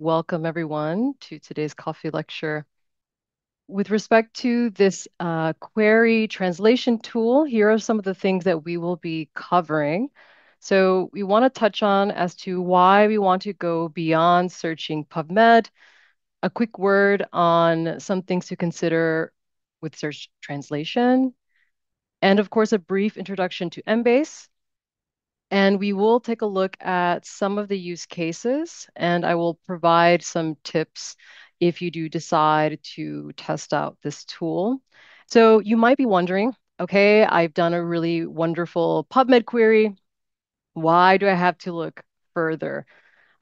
Welcome, everyone, to today's coffee lecture. With respect to this query translation tool, here are some of the things that we will be covering. So we want to touch on as to why we want to go beyond searching PubMed, a quick word on some things to consider with search translation, and of course, a brief introduction to Embase. And we will take a look at some of the use cases, and I will provide some tips if you do decide to test out this tool. So you might be wondering, okay, I've done a really wonderful PubMed query. Why do I have to look further?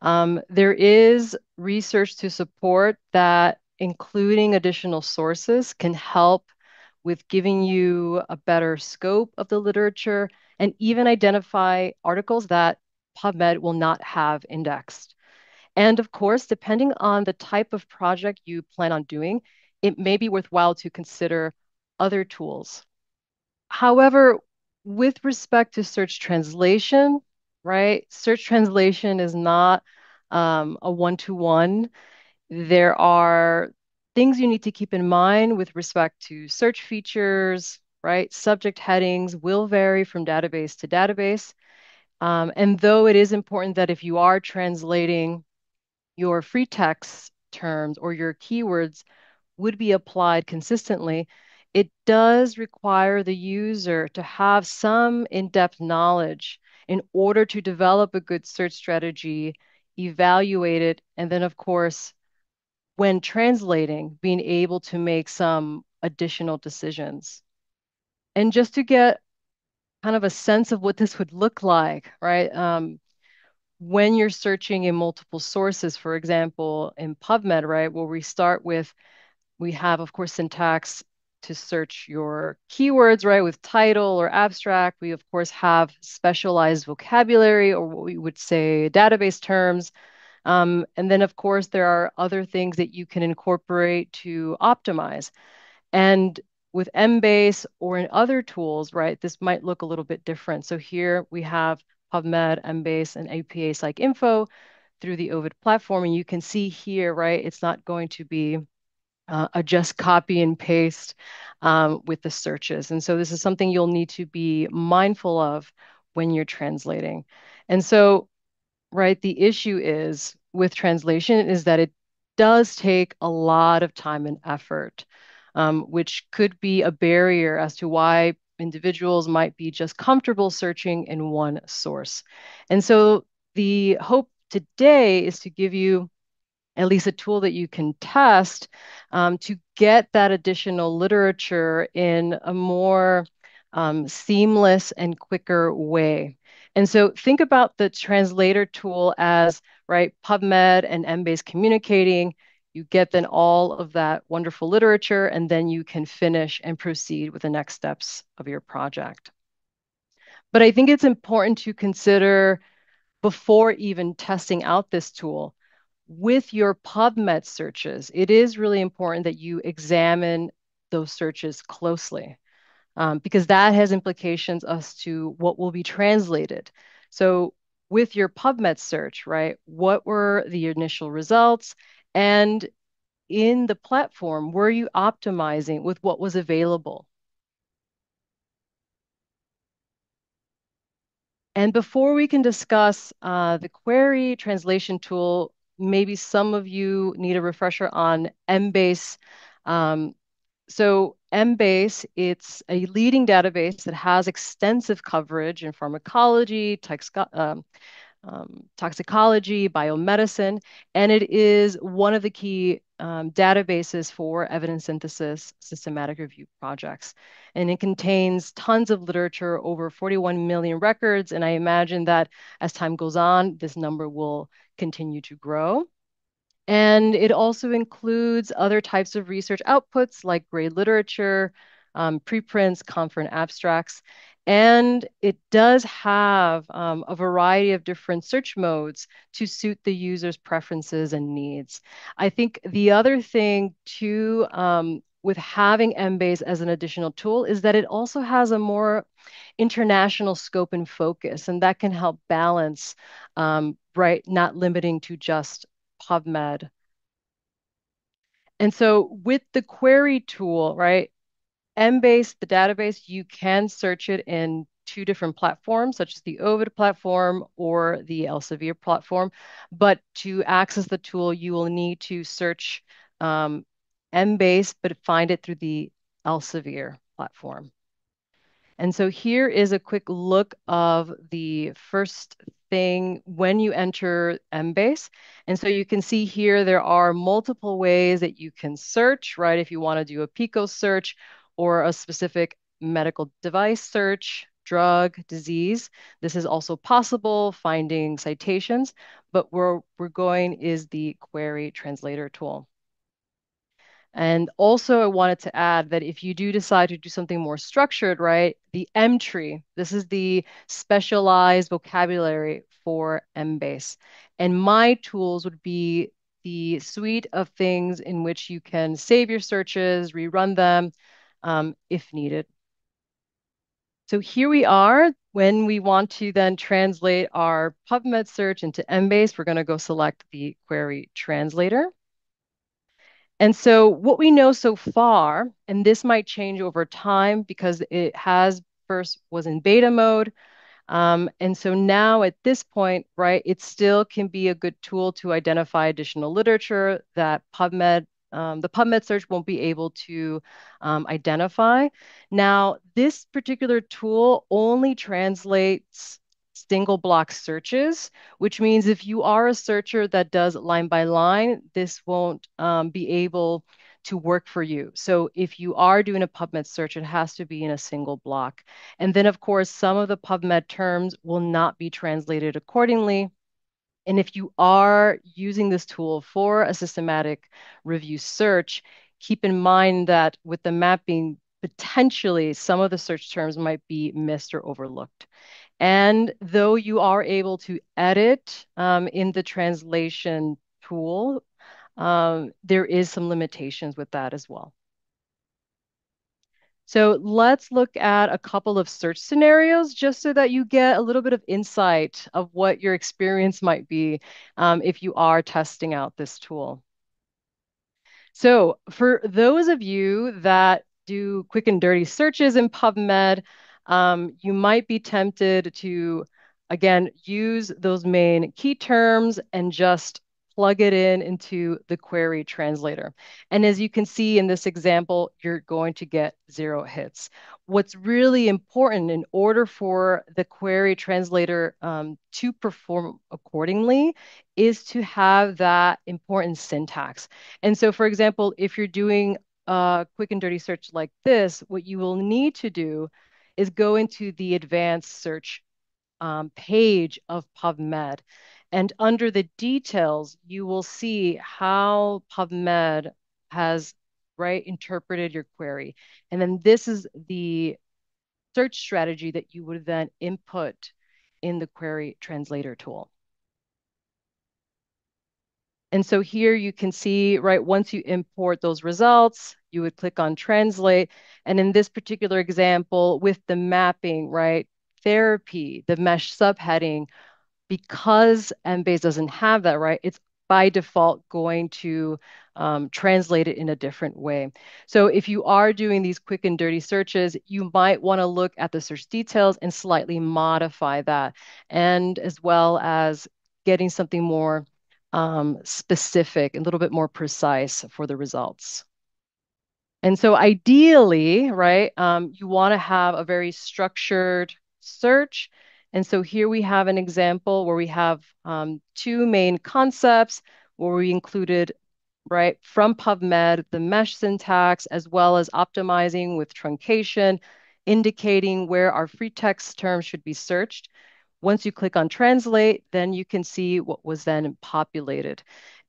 There is research to support that including additional sources can help with giving you a better scope of the literature and even identify articles that PubMed will not have indexed. And of course, depending on the type of project you plan on doing, it may be worthwhile to consider other tools. However, with respect to search translation, right? Search translation is not a one-to-one. There are things you need to keep in mind with respect to search features, right? Subject headings will vary from database to database. And though it is important that if you are translating your free text terms or your keywords would be applied consistently, it does require the user to have some in-depth knowledge in order to develop a good search strategy, evaluate it, and then, of course, when translating, being able to make some additional decisions. And just to get kind of a sense of what this would look like, right? When you're searching in multiple sources, for example, in PubMed, right, where we have, of course, syntax to search your keywords, right, with title or abstract. We, of course, have specialized vocabulary or what we would say database terms. And then, of course, there are other things that you can incorporate to optimize. And with Embase or in other tools, right, this might look a little bit different. So here we have PubMed, Embase, and APA PsycInfo through the Ovid platform. And you can see here, right, it's not going to be a just copy and paste with the searches. And so this is something you'll need to be mindful of when you're translating. And so, right, the issue is with translation is that it does take a lot of time and effort, which could be a barrier as to why individuals might be just comfortable searching in one source. And so the hope today is to give you at least a tool that you can test to get that additional literature in a more seamless and quicker way. And so think about the translator tool as, right, PubMed and Embase communicating. You get then all of that wonderful literature, and then you can finish and proceed with the next steps of your project. But I think it's important to consider before even testing out this tool with your PubMed searches, it is really important that you examine those searches closely because that has implications as to what will be translated. So with your PubMed search, right, what were the initial results? And in the platform, were you optimizing with what was available? And before we can discuss the query translation tool, maybe some of you need a refresher on Embase. Um, so Embase, it's a leading database that has extensive coverage in pharmacology, toxicology, biomedicine, and it is one of the key databases for evidence synthesis systematic review projects. And it contains tons of literature, over 41 million records, and I imagine that as time goes on, this number will continue to grow. And it also includes other types of research outputs like grade literature, preprints, conference abstracts. And it does have a variety of different search modes to suit the user's preferences and needs. I think the other thing too, with having Embase as an additional tool is that it also has a more international scope and focus, and that can help balance, right, not limiting to just PubMed. And so with the query tool, right, Embase, the database, you can search it in two different platforms, such as the Ovid platform or the Elsevier platform. But to access the tool, you will need to search Embase, but find it through the Elsevier platform. And so here is a quick look of the first thing when you enter Embase. And so you can see here there are multiple ways that you can search, right? If you want to do a Pico search or a specific medical device search, drug, disease, this is also possible, finding citations, but where we're going is the query translator tool. And also, I wanted to add that if you do decide to do something more structured, right, the M tree, this is the specialized vocabulary for Embase. And my tools would be the suite of things in which you can save your searches, rerun them if needed. So here we are. When we want to then translate our PubMed search into Embase, we're going to go select the query translator. And so what we know so far, and this might change over time because it has first was in beta mode. And so now at this point, right, it still can be a good tool to identify additional literature that the PubMed search won't be able to identify. Now, this particular tool only translates single block searches, which means if you are a searcher that does line by line, this won't be able to work for you. So if you are doing a PubMed search, it has to be in a single block. And then, of course, some of the PubMed terms will not be translated accordingly. And if you are using this tool for a systematic review search, keep in mind that with the mapping, potentially some of the search terms might be missed or overlooked. And though you are able to edit in the translation tool, there is some limitations with that as well. So let's look at a couple of search scenarios just so that you get a little bit of insight of what your experience might be if you are testing out this tool. So for those of you that do quick and dirty searches in PubMed, you might be tempted to, again, use those main key terms and just plug it in into the query translator. And as you can see in this example, you're going to get 0 hits. What's really important in order for the query translator to perform accordingly is to have that important syntax. And so, for example, if you're doing a quick and dirty search like this, what you will need to do is go into the advanced search page of PubMed. And under the details, you will see how PubMed has interpreted your query. And then this is the search strategy that you would then input in the query translator tool. And so here you can see, right, once you import those results, you would click on translate. And in this particular example, with the mapping, right, therapy, the mesh subheading, because Embase doesn't have that, right, it's by default going to translate it in a different way. So if you are doing these quick and dirty searches, you might want to look at the search details and slightly modify that, and as well as getting something more specific, a little bit more precise for the results. And so ideally, right, you want to have a very structured search. And so here we have an example where we have two main concepts where we included, right, from PubMed, the mesh syntax, as well as optimizing with truncation, indicating where our free text terms should be searched. Once you click on translate, then you can see what was then populated.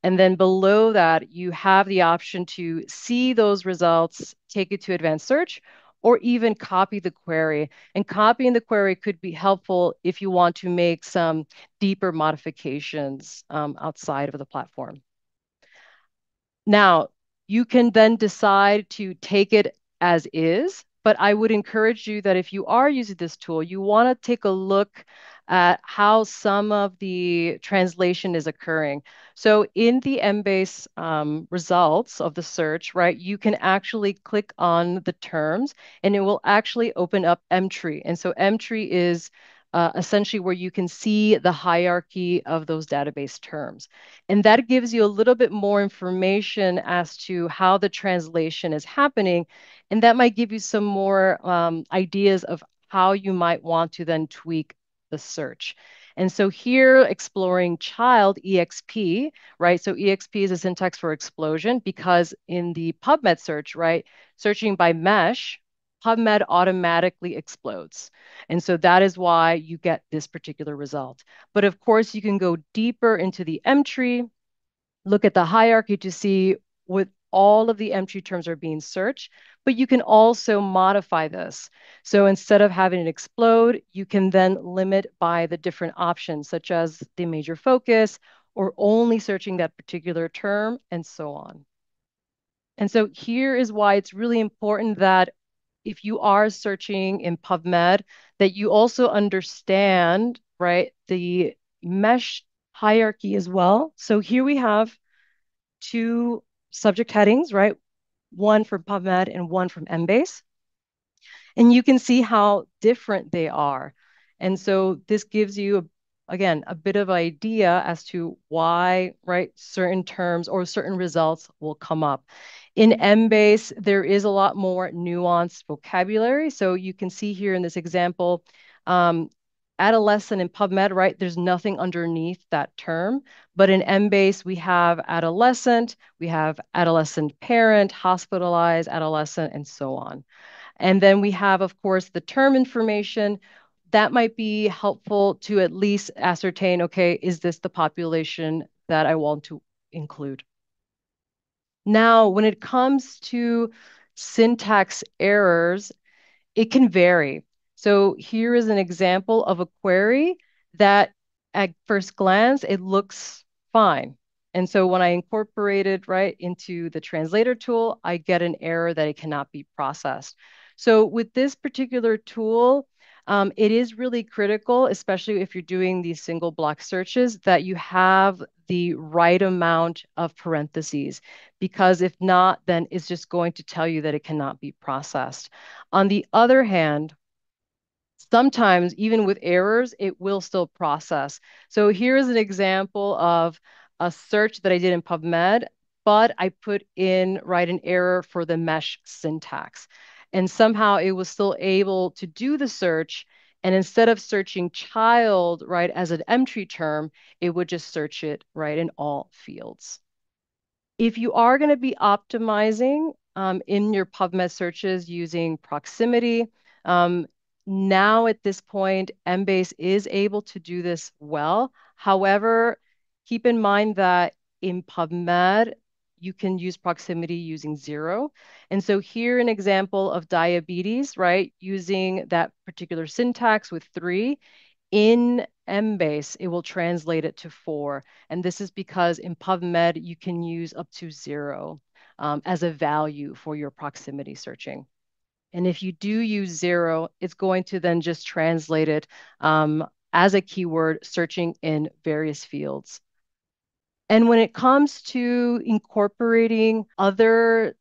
And then below that, you have the option to see those results, take it to advanced search, or even copy the query. And copying the query could be helpful if you want to make some deeper modifications outside of the platform. Now, you can then decide to take it as is, but I would encourage you that if you are using this tool, you want to take a look at how some of the translation is occurring. So in the Embase results of the search, right, you can actually click on the terms and it will actually open up Mtree. And so Mtree is essentially where you can see the hierarchy of those database terms. And that gives you a little bit more information as to how the translation is happening. And that might give you some more ideas of how you might want to then tweak the search. And so here, exploring child EXP, right? So EXP is a syntax for explosion because in the PubMed search, right, searching by mesh, PubMed automatically explodes. And so that is why you get this particular result. But of course, you can go deeper into the M tree, look at the hierarchy to see what all of the entry terms are being searched, but you can also modify this. So instead of having it explode, you can then limit by the different options, such as the major focus or only searching that particular term and so on. And so here is why it's really important that if you are searching in PubMed, that you also understand, right, the mesh hierarchy as well. So here we have two subject headings, right? One from PubMed and one from Embase. And you can see how different they are. And so this gives you, again, a bit of idea as to why, right, certain terms or certain results will come up. In Embase, there is a lot more nuanced vocabulary. So you can see here in this example, adolescent in PubMed, right? There's nothing underneath that term. But in Embase, we have adolescent, we have adolescent parent, hospitalized, adolescent, and so on. And then we have, of course, the term information. That might be helpful to at least ascertain, okay, is this the population that I want to include? Now, when it comes to syntax errors, it can vary. So here is an example of a query that at first glance, it looks fine. And so when I incorporate it right into the translator tool, I get an error that it cannot be processed. So with this particular tool, it is really critical, especially if you're doing these single block searches, that you have the right amount of parentheses, because if not, then it's just going to tell you that it cannot be processed. On the other hand, sometimes even with errors, it will still process. So here is an example of a search that I did in PubMed, but I put in right an error for the mesh syntax. And somehow it was still able to do the search. And instead of searching child, right, as an entry term, it would just search it right in all fields. If you are going to be optimizing in your PubMed searches using proximity, um, now at this point, Embase is able to do this well. However, keep in mind that in PubMed, you can use proximity using 0. And so here an example of diabetes, right? Using that particular syntax with 3. In Embase, it will translate it to 4. And this is because in PubMed, you can use up to 0 as a value for your proximity searching. And if you do use 0, it's going to then just translate it as a keyword searching in various fields. And when it comes to incorporating other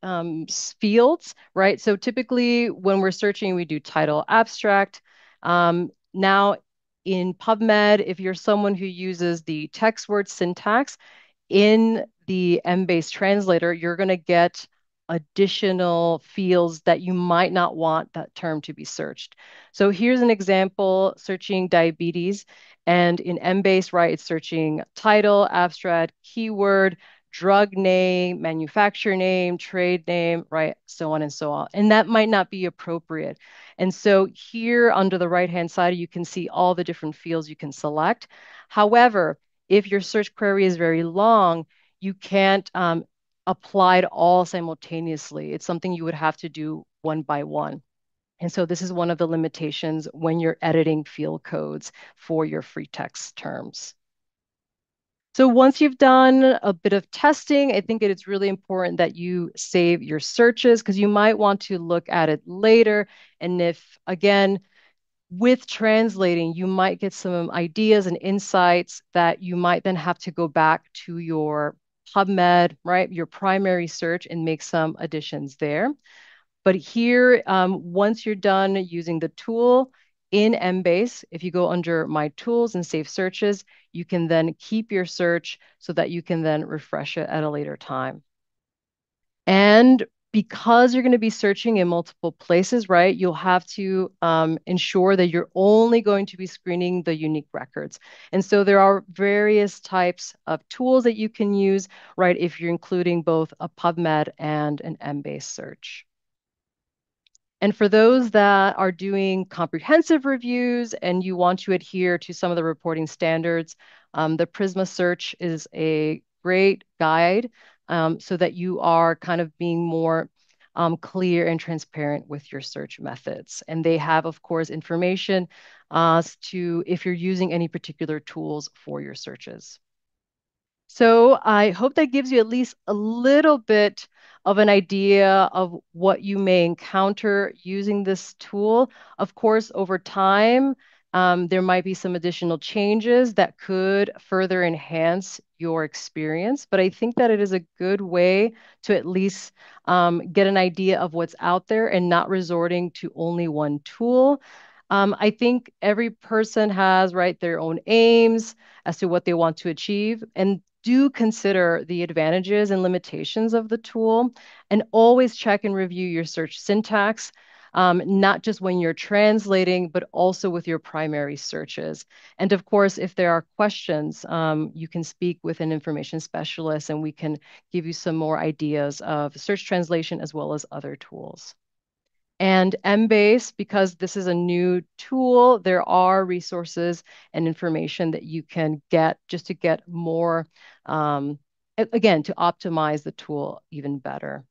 fields, right? So typically when we're searching, we do title abstract. Now in PubMed, if you're someone who uses the text word syntax in the Embase translator, you're going to get additional fields that you might not want that term to be searched. So here's an example searching diabetes. And in Embase, right, it's searching title, abstract, keyword, drug name, manufacturer name, trade name, right, so on and so on. And that might not be appropriate. And so here under the right-hand side, you can see all the different fields you can select. However, if your search query is very long, you can't apply it all simultaneously. It's something you would have to do one by one. And so this is one of the limitations when you're editing field codes for your free text terms. So once you've done a bit of testing, I think it is really important that you save your searches because you might want to look at it later. And if, again, With translating, you might get some ideas and insights that you might then have to go back to your PubMed, right? Your primary search and make some additions there. But here, once you're done using the tool in Embase, if you go under My Tools and Save Searches, you can then keep your search so that you can then refresh it at a later time. And because you're going to be searching in multiple places, right, you'll have to ensure that you're only going to be screening the unique records. And so there are various types of tools that you can use, right, if you're including both a PubMed and an Embase search. And for those that are doing comprehensive reviews and you want to adhere to some of the reporting standards, the Prisma search is a great guide so that you are kind of being more clear and transparent with your search methods. And they have, of course, information as to if you're using any particular tools for your searches. So I hope that gives you at least a little bit of an idea of what you may encounter using this tool. Of course, over time, there might be some additional changes that could further enhance your experience, but I think that it is a good way to at least get an idea of what's out there and not resorting to only one tool. I think every person has, right, their own aims as to what they want to achieve. And do consider the advantages and limitations of the tool and always check and review your search syntax, not just when you're translating, but also with your primary searches. And of course, if there are questions, you can speak with an information specialist and we can give you some more ideas of search translation as well as other tools. And Embase, because this is a new tool, there are resources and information that you can get just to get more, again, to optimize the tool even better.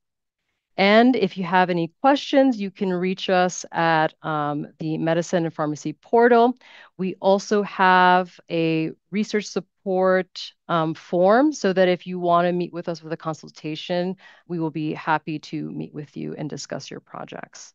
And if you have any questions, you can reach us at the Medicine and Pharmacy portal. We also have a research support form so that if you want to meet with us with a consultation, we will be happy to meet with you and discuss your projects.